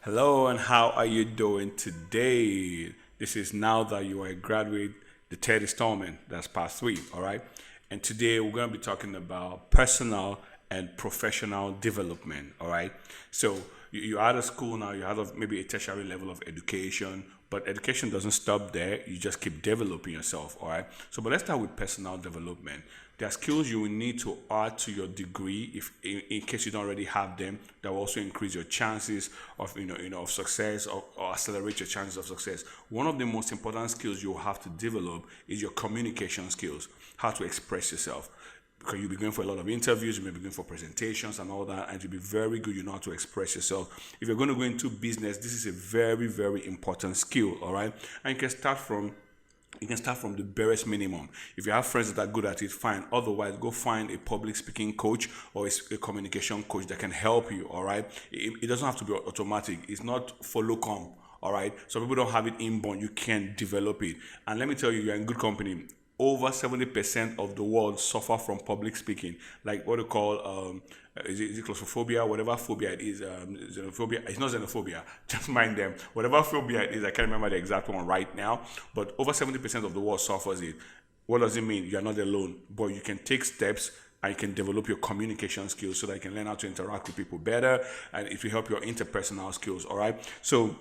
Hello, and how are you doing today? This is now that you are a graduate, the third installment, that's part three, all right? And today we're going to be talking about personal and professional development, all right? So you're out of school now, you're out of maybe a tertiary level of education, but education doesn't stop there. You just keep developing yourself, all right? So, but let's start with personal development. There are skills you will need to add to your degree if in case you don't already have them. That will also increase your chances of of success, or accelerate your chances of success. One of the most important skills you will have to develop is your communication skills, how to express yourself, because you'll be going for a lot of interviews, you may be going for presentations and all that, and you'll be very good, you know how to express yourself. If you're going to go into business, this is a very, very important skill, all right? And you can start from the barest minimum. If you have friends that are good at it, fine. Otherwise, go find a public speaking coach or a communication coach that can help you. All right. It doesn't have to be automatic. It's not follow come. All right. Some people don't have it inborn. You can develop it. And let me tell you, you're in good company. Over 70% of the world suffer from public speaking, like what they call is it claustrophobia, whatever phobia it is, xenophobia. It's not xenophobia, just mind them. Whatever phobia it is, I can't remember the exact one right now, but over 70% of the world suffers it. What does it mean? You're not alone, but you can take steps and you can develop your communication skills so that you can learn how to interact with people better, and it will help your interpersonal skills. All right, so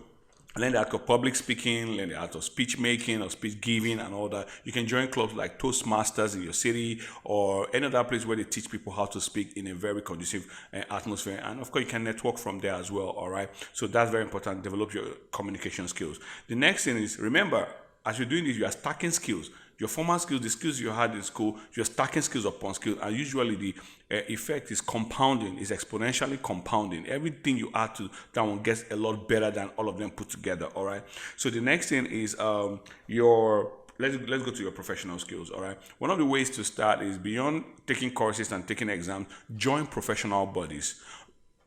learn the art of public speaking, learn the art of speech making or speech giving and all that. You can join clubs like Toastmasters in your city or any other place where they teach people how to speak in a very conducive atmosphere. And of course, you can network from there as well. All right. So that's very important. Develop your communication skills. The next thing is, remember, as you're doing this, you are stacking skills. Your formal skills, the skills you had in school, you're stacking skills upon skills, and usually the effect is compounding, is exponentially compounding. Everything you add to that one gets a lot better than all of them put together. All right. So the next thing is your let's go to your professional skills. All right. One of the ways to start is, beyond taking courses and taking exams, join professional bodies.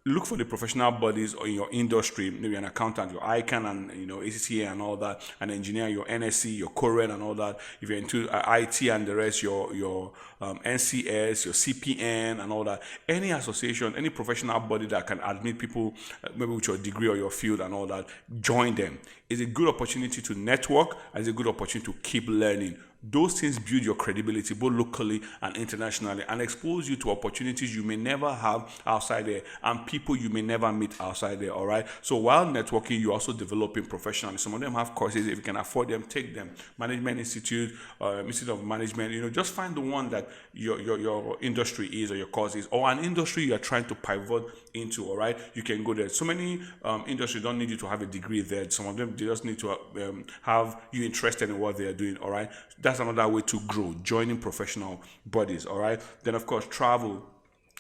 Look for the professional bodies or in your industry, maybe an accountant, your ICANN and ACCA and all that, an engineer, your NSC, your CORED and all that. If you're into IT and the rest, your NCS, your CPN and all that. Any association, any professional body that can admit people, maybe with your degree or your field and all that, join them. It's a good opportunity to network, and it's a good opportunity to keep learning. Those things build your credibility both locally and internationally, and expose you to opportunities you may never have outside there and people you may never meet outside there. All right. So while networking, you're also developing professionally. Some of them have courses. If you can afford them, take them. Management Institute, Institute of Management. Just find the one that your industry is, or your course is, or an industry you are trying to pivot into. All right. You can go there. So many industries don't need you to have a degree there. Some of them, they just need to have you interested in what they are doing. All right. That's another way to grow, joining professional bodies. All right. Then of course, travel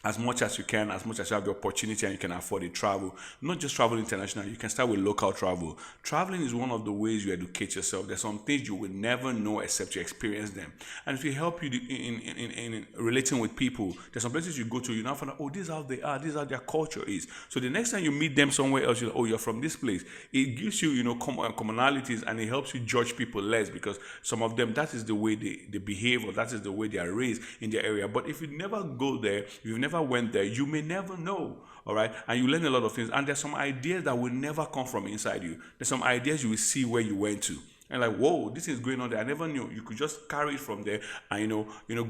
as much as you can, as much as you have the opportunity and you can afford it. Travel, not just travel internationally. You can start with local travel. Traveling is one of the ways you educate yourself. There's some things you will never know except you experience them, and if you help you in relating with people, there's some places you go to, you now find out, oh, this is how they are, this is how their culture is. So the next time you meet them somewhere else, oh, you're from this place. It gives you commonalities, and it helps you judge people less, because some of them, that is the way they behave, or that is the way they are raised in their area. But if you never go there, if you've never went there, you may never know. All right. And you learn a lot of things, and there's some ideas that will never come from inside you. There's some ideas you will see where you went to, and like, whoa, this is going on there. I never knew. You could just carry it from there and go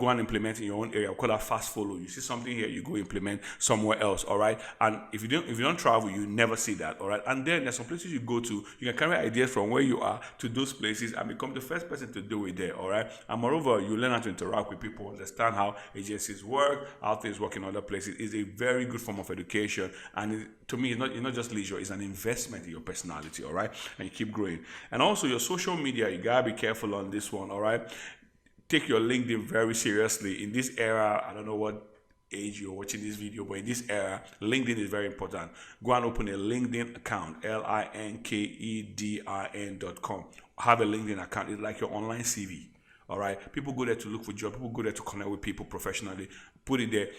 and implement in your own area. We call that fast follow. You see something here, you go implement somewhere else. All right. And if you don't travel, you never see that. All right. And then there's some places you go to, you can carry ideas from where you are to those places and become the first person to do it there. All right. And moreover, you learn how to interact with people, understand how agencies work, how things work in other places. It's a very good form of education, and to me, it's not just leisure. It's an investment in your personality. All right. And you keep growing. And also your social media, you gotta be careful on this one. All right. Take your LinkedIn very seriously in this era. I don't know what age you're watching this video, but in this era, LinkedIn is very important. Go and open a LinkedIn account, linkedin.com. Have a LinkedIn account. It's like your online CV. All right. People go there to look for jobs. People go there to connect with people professionally. Put it there.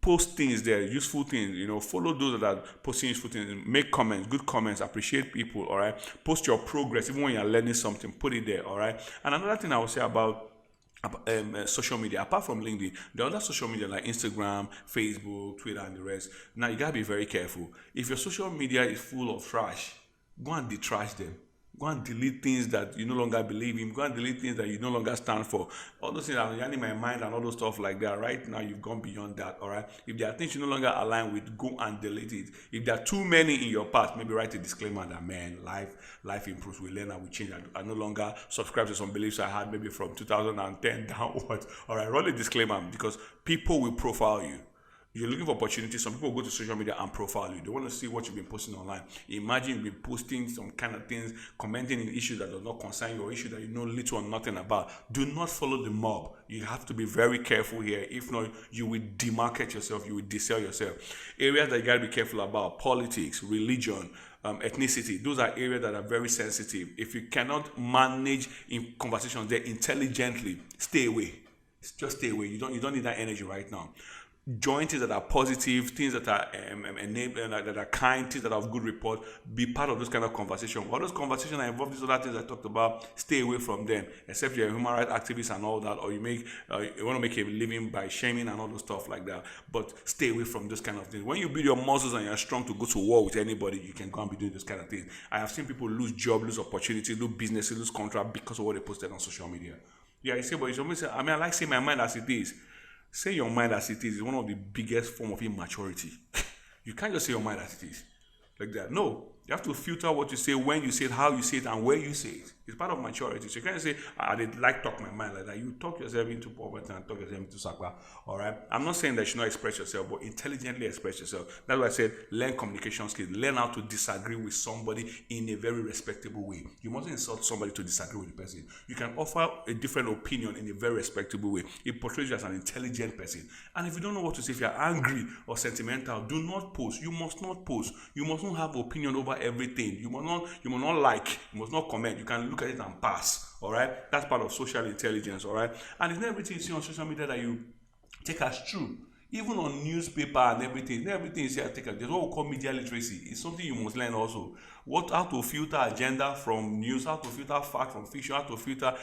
Post things there, useful things, follow those that are posting useful things, make comments, good comments, appreciate people. All right. Post your progress, even when you're learning something, put it there. All right. And another thing I would say about social media apart from LinkedIn, the other social media like Instagram, Facebook, Twitter, and the rest. Now you gotta be very careful. If your social media is full of trash, go and detrash them. Go and delete things that you no longer believe in. Go and delete things that you no longer stand for. All those things that are in my mind and all those stuff like that. Right now, you've gone beyond that. All right. If there are things you no longer align with, go and delete it. If there are too many in your path, maybe write a disclaimer that man, life improves. We learn and we change. I no longer subscribe to some beliefs I had maybe from 2010 downwards. All right. Write a disclaimer because people will profile you. You're looking for opportunities. Some people go to social media and profile you. They want to see what you've been posting online. Imagine you've been posting some kind of things, commenting in issues that do not concern you or issues that you know little or nothing about. Do not follow the mob. You have to be very careful here. If not, you will demarket yourself. You will desell yourself. Areas that you got to be careful about: politics, religion, ethnicity. Those are areas that are very sensitive. If you cannot manage in conversations there intelligently, stay away. Just stay away. You don't need that energy right now. Join things that are positive, things that are that are kind, things that have good report. Be part of those kind of conversation. All those conversations that involve these other things I talked about, stay away from them. Except you're a human rights activist and all that, or you want to make a living by shaming and all those stuff like that. But stay away from those kind of things. When you build your muscles and you're strong to go to war with anybody, you can go and be doing those kind of things. I have seen people lose job, lose opportunity, lose business, lose contract because of what they posted on social media. Yeah, you say, but you always say, I like saying my mind as it is. Say your mind as it is one of the biggest form of immaturity. You can't just say your mind as it is like that. No, you have to filter what you say, when you say it, how you say it, and where you say it. It's part of maturity. So you can't say, I did like talk my mind like that. You talk yourself into poverty and talk yourself into sakwa. All right. I'm not saying that you should not express yourself, but intelligently express yourself. That's why I said learn communication skills. Learn how to disagree with somebody in a very respectable way. You mustn't insult somebody to disagree with the person. You can offer a different opinion in a very respectable way. It portrays you as an intelligent person. And if you don't know what to say, if you're angry or sentimental, do not post. You must not post. You must not have opinion over everything. You must not like. You must not comment. You can look at it and pass. All right, that's part of social intelligence. All right, and it's not everything you see on social media that you take as true. Even on newspaper and everything is here take as there's what we call media literacy. It's something you must learn also. How to filter agenda from news, how to filter fact from fiction, how to filter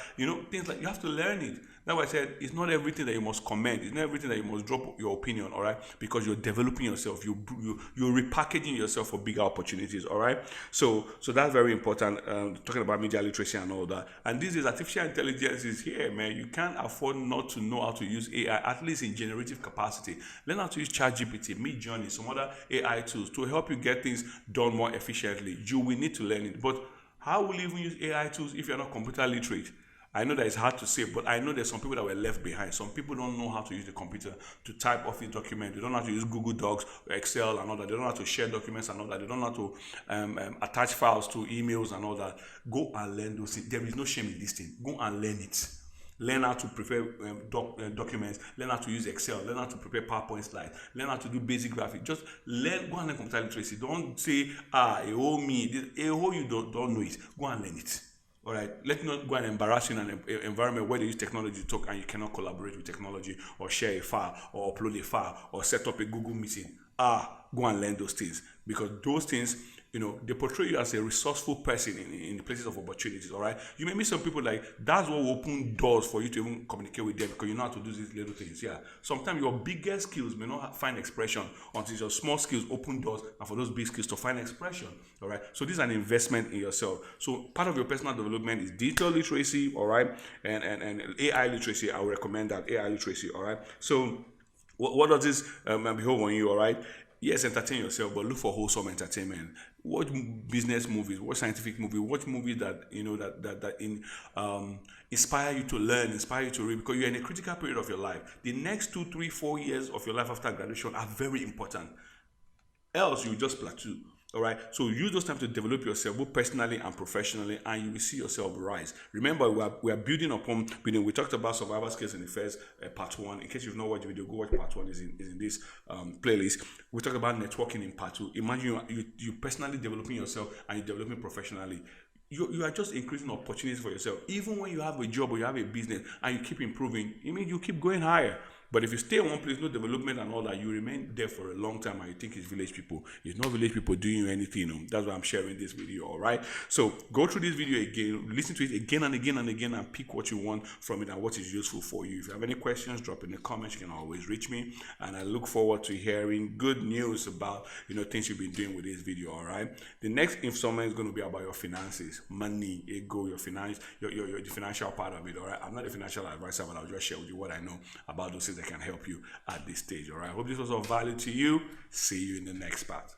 things like you have to learn it. That's why I said it's not everything that you must comment. It's not everything that you must drop your opinion. All right, because you're developing yourself. You're repackaging yourself for bigger opportunities. All right, so that's very important. Talking about media literacy and all that. And this is artificial intelligence is here, man. You can't afford not to know how to use AI, at least in generative capacity. Learn how to use ChatGPT, Midjourney, some other AI tools to help you get things done more efficiently. You will need to learn it. But how will you even use AI tools if you're not computer literate? I know that it's hard to say, but I know there's some people that were left behind. Some people don't know how to use the computer to type office documents. They don't know how to use Google Docs, or Excel, and all that. They don't know how to share documents and all that. They don't know how to attach files to emails and all that. Go and learn those things. There is no shame in this thing. Go and learn it. Learn how to prepare documents. Learn how to use Excel. Learn how to prepare PowerPoint slides. Learn how to do basic graphics. Just learn. Go and learn computer literacy. Don't say, you don't know it. Go and learn it. All right. Let me not go and embarrass you in an environment where they use technology to talk and you cannot collaborate with technology or share a file or upload a file or set up a Google meeting. Go and learn those things because those things, they portray you as a resourceful person in the places of opportunities, all right? You may meet some people like, that's what will open doors for you to even communicate with them because you know how to do these little things, yeah. Sometimes your biggest skills may not find expression until your small skills open doors and for those big skills to find expression, all right? So this is an investment in yourself. So part of your personal development is digital literacy, all right? And AI literacy, I would recommend that, AI literacy, all right? So what does this behold on you, all right? Yes, entertain yourself, but look for wholesome entertainment. Watch business movies, watch scientific movies, watch movies that inspire you to learn, inspire you to read, because you're in a critical period of your life. The next 2, 3, 4 years of your life after graduation are very important. Else you just plateau. All right, so use those time to develop yourself both personally and professionally, and you will see yourself rise. Remember, we are building upon building. We talked about survival skills in the first part 1. In case you've not watched the video, go watch part 1. Is in this playlist. We talked about networking in part 2. Imagine you personally developing yourself and you developing professionally. You are just increasing opportunities for yourself. Even when you have a job or you have a business and you keep improving, you keep going higher. But if you stay in one place, no development and all that, you remain there for a long time and you think it's village people. It's not village people doing you anything. That's why I'm sharing this video, all right? So go through this video again, listen to it again and again and again, and pick what you want from it and what is useful for you. If you have any questions, drop in the comments. You can always reach me, and I look forward to hearing good news about things you've been doing with this video, all right? The next installment is going to be about your finances, money, ego, your finance, your the financial part of it, all right? I'm not a financial advisor, but I'll just share with you what I know about those things that can help you at this stage, all right? I hope this was of value to you. See you in the next part.